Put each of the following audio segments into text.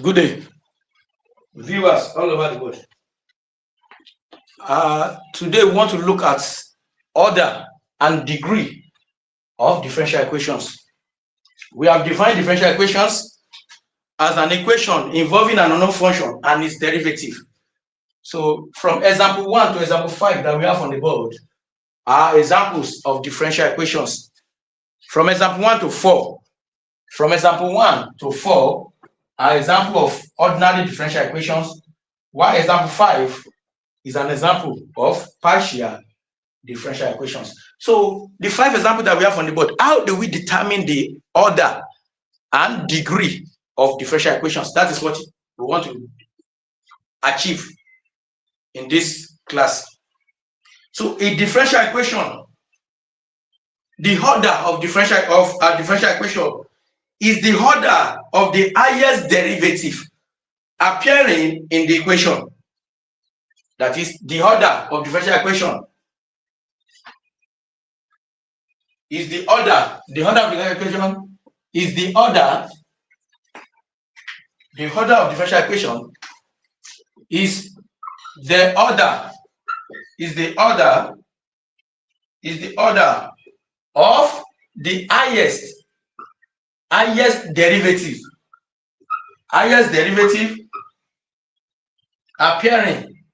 Good day, viewers all over the world. Today we want to look at order and degree of differential equations. We have defined differential equations as an equation involving an unknown function and its derivative. So from example 1 to example 5 that we have on the board are examples of differential equations. From example 1 to 4, from example 1 to 4 are example of ordinary differential equations, while example 5 is an example of partial differential equations. So the 5 examples that we have on the board, how do we determine the order and degree of differential equations? That is what we want to achieve in this class. So a differential equation, the order of differential equation is the order of the highest derivative appearing in the equation. That is, the order of differential equation is the order of the equation is the order of differential equation is the order of the highest derivative appearing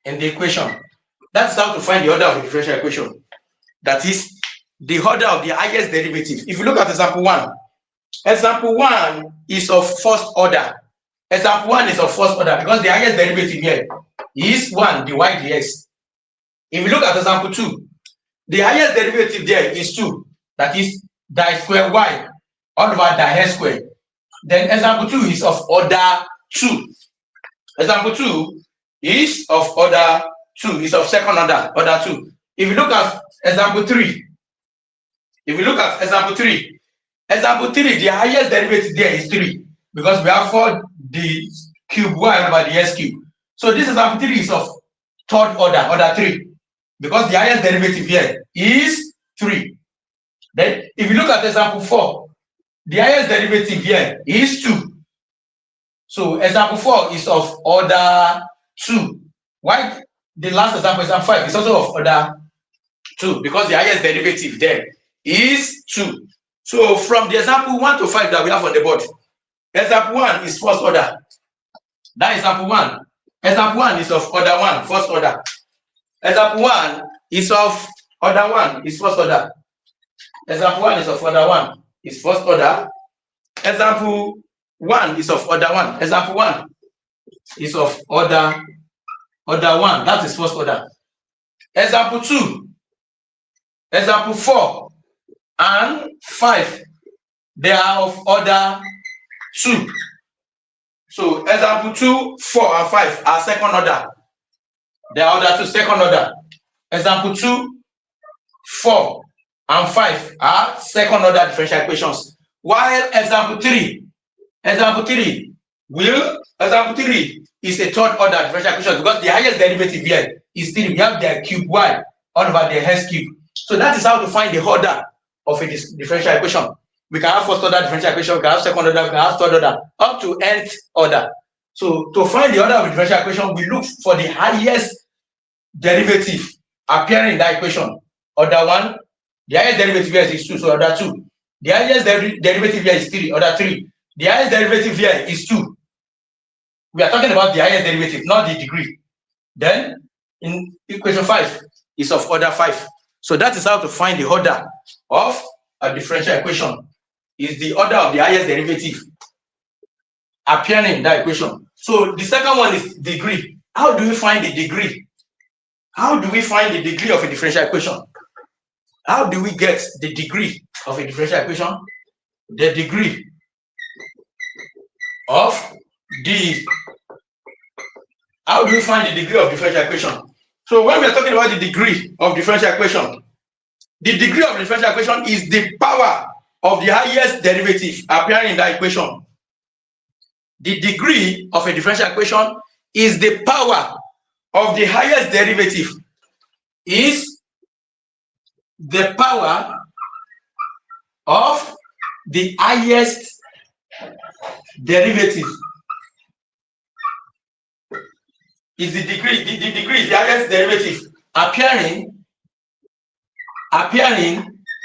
in the equation. That's how to find the order of the differential equation. That is the order of the highest derivative. If you look at example 1 is of first order. Example 1 is of first order because the highest derivative here is 1 dy dx. If you look at example 2, the highest derivative there is 2. That is di square y all over di x square. Then example 2 is of order 2. Example 2 is of order 2, is of second order 2. If you look at example 3, example 3, the highest derivative there is 3 because we have 4 the cube y over the x cube. So this example 3 is of third order 3, because the highest derivative here is 3. Then if you look at example 4, the highest derivative here is 2. So example 4 is of order 2. Why the last example 5 is also of order 2? Because the highest derivative there is 2. So from the example 1 to 5 that we have on the board, example 1 is first order. That example 1. Example 1 is of order 1, first order. Example 1 is of order 1, is first order. Example 1 is of order 1, is first order. Example 1 is of order 1. Example 1 is of order 1. That is first order. Example 2, example 4 and 5, they are of order 2. So example 2, 4 and 5 are second order. They are order 2, second order. Example 2, 4 and 5 are second order differential equations. While example 3 is a third order differential equation because the highest derivative here is 3. We have the cube y all over the x cube. So that is how to find the order of a differential equation. We can have first order differential equation, we can have second order, we can have third order, up to nth order. So to find the order of a differential equation, we look for the highest derivative appearing in that equation. Order 1, the highest derivative here is 2, so order 2. The highest derivative here is 3, order 3. The highest derivative here is 2. We are talking about the highest derivative, not the degree. Then in equation 5 is of order 5. So that is how to find the order of a differential equation. Is the order of the highest derivative appearing in that equation. So the second one is degree. How do we find the degree? How do we find the degree of a differential equation? How do we get the degree of a differential equation? The degree of the how do we find the degree of differential equation? So when we are talking about the degree of differential equation, the degree of differential equation is the power of the highest derivative appearing in that equation. The degree of a differential equation is the power of the highest derivative of the highest derivative is the degree. The degree is the highest derivative appearing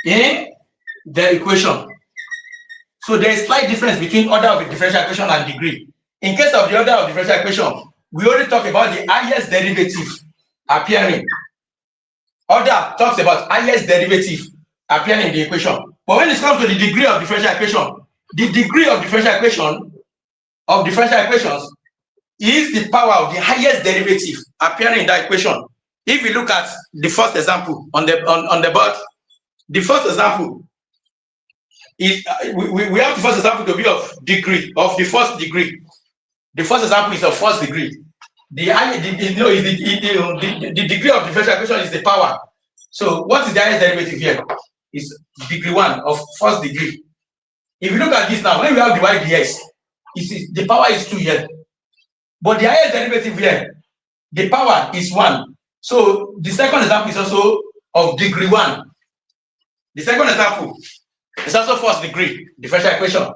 in the equation. So there is slight difference between order of the differential equation and degree. In case of the order of differential equation, we only talk about the highest derivative appearing. Order talks about highest derivative appearing in the equation. But when it comes to the degree of differential equation, the degree of differential equation of differential equations is the power of the highest derivative appearing in that equation. If you look at the first example on the board, the first example is we have the first example to be of degree of the first degree. The first example is of first degree. The degree of differential equation is the power. So what is the highest derivative here? Is degree 1 of first degree. If you look at this now, when we have dy dx, the power is 2 here. But the highest derivative here, the power is 1. So the second example is also of degree 1. The second example is also first degree differential equation,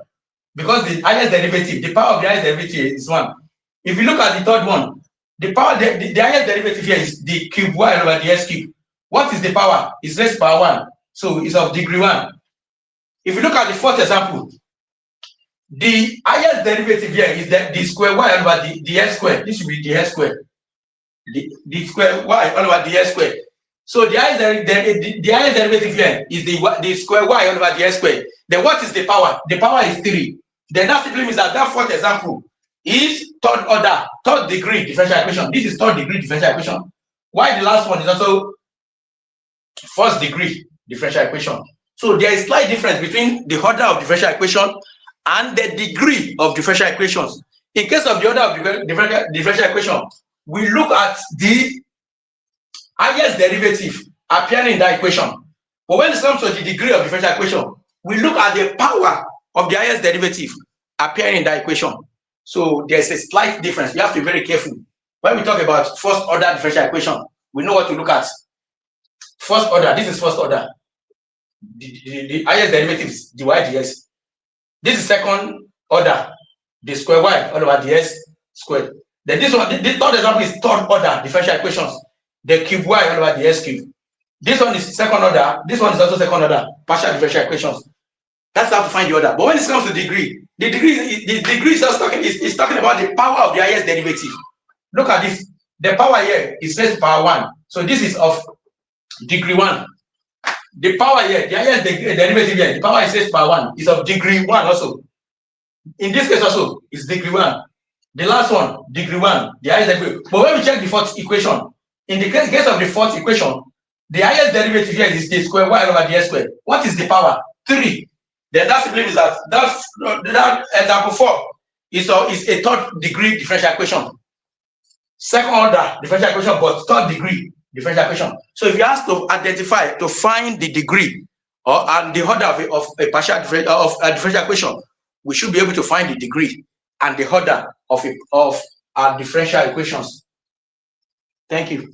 because the highest derivative, the power of the highest derivative is 1. If you look at the third one, the power, the highest derivative here is the cube y over the s cube. What is the power? It's raised to power 1. So it's of degree 1. If you look at the fourth example, the highest derivative here is the square y over the s square. This should be the s square. The square y over the s square. So the highest derivative here is the square y over the s square. Then what is the power? The power is 3. Then that simply means that fourth example is third order, third degree differential equation. This is third degree differential equation. Why the last one is also first degree differential equation. So there is slight difference between the order of differential equation and the degree of differential equations. In case of the order of differential equation, we look at the highest derivative appearing in that equation. But when it comes to the degree of differential equation, we look at the power of the highest derivative appearing in that equation. So there's a slight difference. We have to be very careful. When we talk about first order differential equation, we know what to look at. First order, this is first order. The highest derivative is dy dx. This is second order, the square y all over ds squared. Then this one, the third example is third order differential equations, the cube y all over the s cube. This one is second order. This one is also second order partial differential equations. That's how to find the order. But when it comes to degree, the degree is just talking about the power of the highest derivative. Look at this. The power here is raised to power 1. So this is of degree 1. The power here, the highest derivative here, the power is raised to power 1 is of degree 1 also. In this case also, it's degree 1. The last one, degree 1, the highest derivative. But when we check the fourth equation, in the case of the fourth equation, the highest derivative here is the square y over the s squared. What is the power? 3. Then that simply means that example 4 is a third degree differential equation. Second order differential equation, but third degree differential equation. So if you ask to identify, to find the degree or the order of a partial differential equation, we should be able to find the degree and the order of differential equations. Thank you.